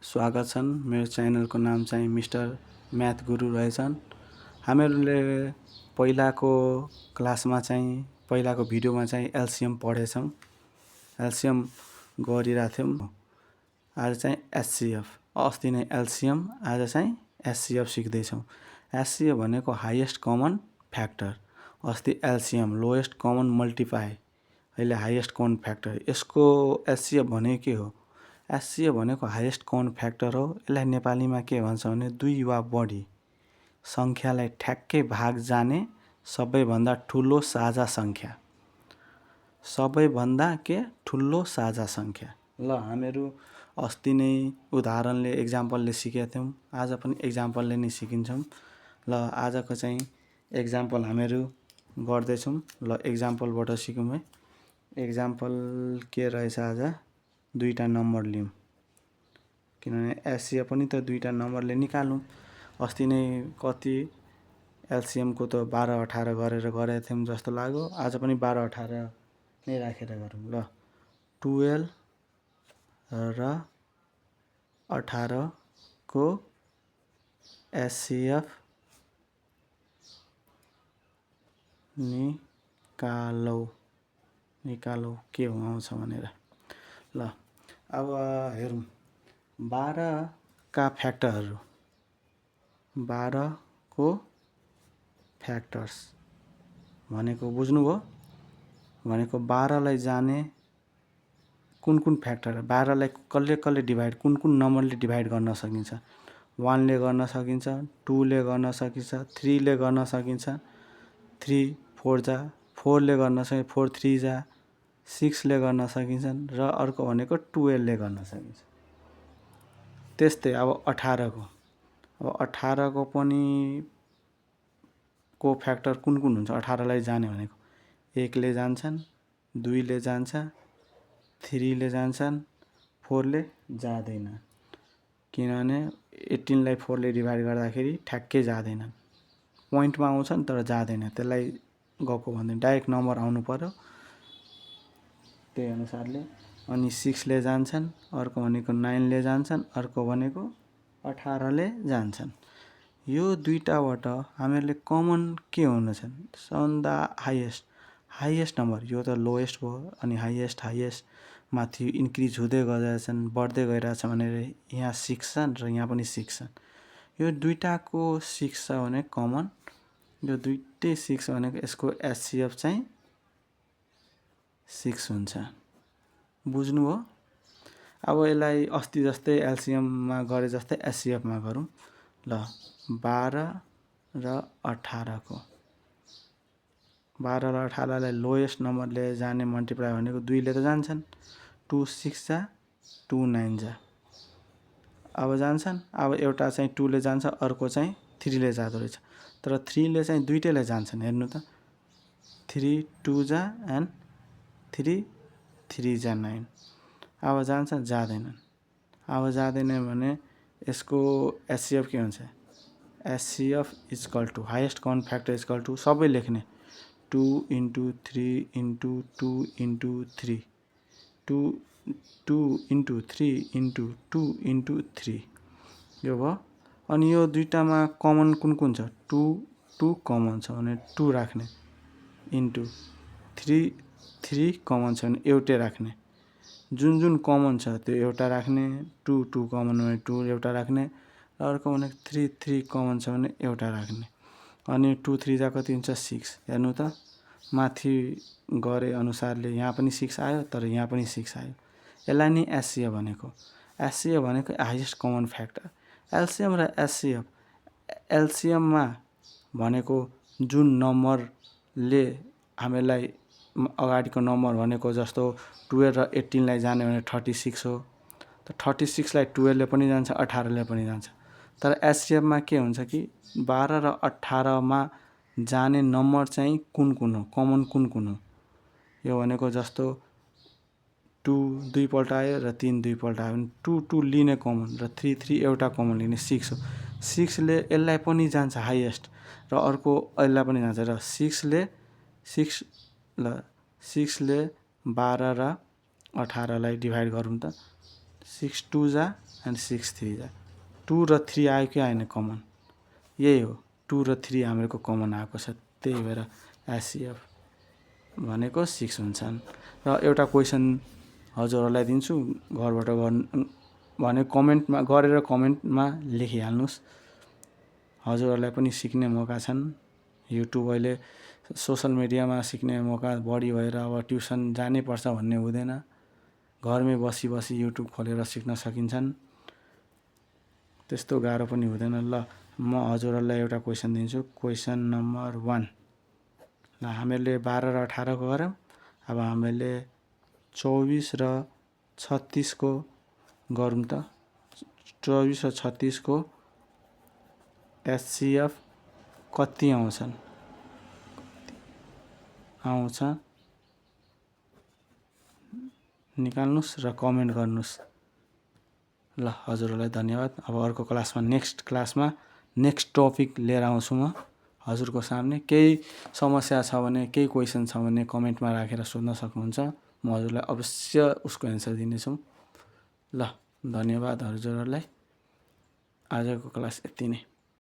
स्वागत छन्। मेरो च्यानलको नाम चाहिँ मिस्टर म्याथ गुरु रहेछन्। हामीहरूले पहिलाको क्लासमा चाहिँ पहिलाको भिडियोमा चाहिँ एलसिएम पढेछौँ, एलसिएम गरिरहेथ्यौँ। आज चाहिँ एचसिएफ, अस्ति नै एलसिएम, आज चाहिँ एचसिएफ सिक्दैछौँ। एचसिएफ भनेको हाइएस्ट कमन फ्याक्टर, अस्ति एलसिएम लोएस्ट कमन मल्टिप्लाई, अहिले हाइएस्ट कमन फ्याक्टर। यसको एचसिएफ भनेको के हो? एचसिएफ भनेको हाइएस्ट कमन फ्याक्टर हो। यसलाई नेपालीमा के भन्छ भने दुई वा बढी सङ्ख्यालाई ठ्याक्कै भाग जाने सबैभन्दा ठुलो साझा सङ्ख्या, सबैभन्दा के ठुलो साझा सङ्ख्या। ल हामीहरू अस्ति नै उदाहरणले एक्जाम्पलले सिकेका थियौँ, आज पनि एक्जाम्पलले नै सिकिन्छौँ। ल आजको चाहिँ एक्जाम्पल हामीहरू गर्दैछौँ। ल एक्जाम्पलबाट सिकौँ है। एक्जाम्पल के रहेछ? आज दुईवटा नम्बर लिउँ, किनभने एचसिएफ पनि त दुईवटा नम्बरले निकालौँ। अस्ति नै कति एलसिएमको त 12-18 गरेर गरेका थियौँ जस्तो लाग्यो। आज पनि 12-18 नै राखेर गरौँ। ल 12 र 18 को एचसिएफ निकालौ के आउँछ भनेर। ल अब हेरौँ 12 का फ्याक्टरहरू, 12 को फ्याक्टर्स भनेको बुझ्नुभयो? भनेको 12 लाई जाने कुन कुन फ्याक्टर, 12 लाई कसले कसले डिभाइड, कुन कुन नम्बरले डिभाइड गर्न सकिन्छ? 1 ले गर्न सकिन्छ, 2 ले गर्न सकिन्छ, 3 ले गर्न सकिन्छ, 3 4 जा, 4 ले गर्न सकिन्छ, 4 3 जा, 6 ले गर्न सकिन्छन्, र अर्को भनेको 12 ले गर्न सकिन्छ। त्यस्तै अब 18 को, अब 18 को पनि को फ्याक्टर कुन कुन हुन्छ? 18 लाई जाने भनेको 1 ले जान्छन्, 2 ले जान्छ, 3 ले जान्छन्, 4 ले जाँदैन, किनभने 18 लाई 4 ले डिभाइड गर्दाखेरि ठ्याक्कै जाँदैनन्, पोइन्टमा आउँछन् तर जाँदैन। त्यसलाई गएको भन्दैन, डाइरेक्ट नम्बर आउनु पर्यो त्यही अनुसारले। अनि 6 ले जान्छन्, अर्को भनेको 9 ले जान्छन्, अर्को भनेको 18 ले जान्छन्। यो दुईटाबाट हामीहरूले कमन के हुनेछन्? सबभन्दा हाइएस्ट नम्बर, यो त लोएस्ट भयो, अनि हाइएस्ट माथि इन्क्रिज हुँदै गइरहेछन्, बढ्दै गइरहेछ भनेर यहाँ 6 छन् र यहाँ पनि 6 छन्। यो दुईटाको 6 छ भने कमन, यो दुईटै 6 भनेको यसको एचसिएफ चाहिँ 6 हुन्छ। बुझ्नुभयो? अब यसलाई अस्ति जस्तै एलसिएममा गरे जस्तै एचसिएफमा गरौँ। ल 12 र 18 को, 12 र 18 लाई लोएस्ट नम्बरले जाने मल्टिप्लाई भनेको 2 ले त जान्छन्, 2 6 जा, 2 9 जा, अब जान्छन्। अब एउटा चाहिँ 2 ले जान्छ, अर्को चाहिँ 3 ले जाँदो रहेछ, तर 3 ले चाहिँ दुईटैले जान्छन्। हेर्नु त, 3 2 जा एन्ड 3 3 जा 9, अब जान्छ जाँदैनन्। अब जाँदैन भने यसको एचसिएफ के हुन्छ? HCF equal to highest common factor equal to सबै लेख्ने 2 × 3 × 2 × 3, 2 × 3 × 2 × 3, यो भयो। अनि यो दुईटामा कमन कुन कुन छ? 2 कमन छ भने 2 राख्ने, इन्टु 3 कमन छ भने एउटै राख्ने, जुन कमन छ त्यो एउटा राख्ने, 2 कमन भने 2 एउटा राख्ने, अर्को भने 3 कमन छ भने एउटा राख्ने। अनि 2 3 जा कति हुन्छ? 6। हेर्नु त, माथि गरे अनुसारले यहाँ पनि 6 आयो, तर यहाँ पनि 6 आयो। यसलाई नै एचसिएफ भनेको। एचसिएफ भनेको हाइएस्ट कमन फ्याक्टर। एलसिएम र एचसिएफ, एलसिएममा भनेको जुन नम्बरले हामीलाई अगाडिको नम्बर भनेको जस्तो 12 र 18 लाई जाने भने 36 हो, त 36 लाई 12 ले पनि जान्छ, 18 ले पनि जान्छ। तर एचसिएफमा के हुन्छ कि 12 र 18 मा जाने नम्बर चाहिँ कुन कुन हो, कमन कुन कुन हो? यो भनेको जस्तो 2 दुईपल्ट आयो र 3 दुईपल्ट आयो भने 2 लिने कमन, र 3 एउटा कमन लिने 6 हो। 6 ले यसलाई पनि जान्छ हाइएस्ट, र अर्को यसलाई पनि जान्छ, र 6 ले 12 र 18 लाई डिभाइड गरौँ त, 6 2 जा एन्ड 6 3 जा 2 र 3 आयो कि आएन कमन, यही हो 2 र 3 हामीहरूको कमन आएको छ, त्यही भएर एचसिएफ भनेको 6 हुन्छन्। र एउटा क्वेसन हजुरहरूलाई दिन्छु, घरबाट गर्नु भने कमेन्टमा गरेर कमेन्टमा लेखिहाल्नुहोस्। हजुरहरूलाई पनि सिक्ने मौका छन्। युट्युब अहिले सोसल मिडियामा सिक्ने मौका बढी भएर अब ट्युसन जानै पर्छ भन्ने हुँदैन, घरमै बसी बसी युट्युब खोलेर सिक्न सकिन्छन्, त्यस्तो गाह्रो पनि हुँदैन। ल म हजुरहरूलाई एउटा क्वेसन दिन्छु, क्वेसन नम्बर 1। ल हामीहरूले 12 र 18 को गऱ्यौँ, अब हामीले 24 र 36 को गरौँ त। 24 र 36 को एचसिएफ कति आउँछन्, आउँछ निकाल्नुहोस् र कमेन्ट गर्नुहोस्। ल हजुरहरूलाई धन्यवाद। अब अर्को क्लासमा नेक्स्ट टपिक लिएर आउँछु म हजुरको सामने। केही समस्या छ भने, केही क्वेसन छ भने कमेन्टमा राखेर सोध्न सक्नुहुन्छ, म हजुरलाई अवश्य उसको एन्सर दिनेछु। ल धन्यवाद हजुरहरूलाई। आजको क्लास यति नै।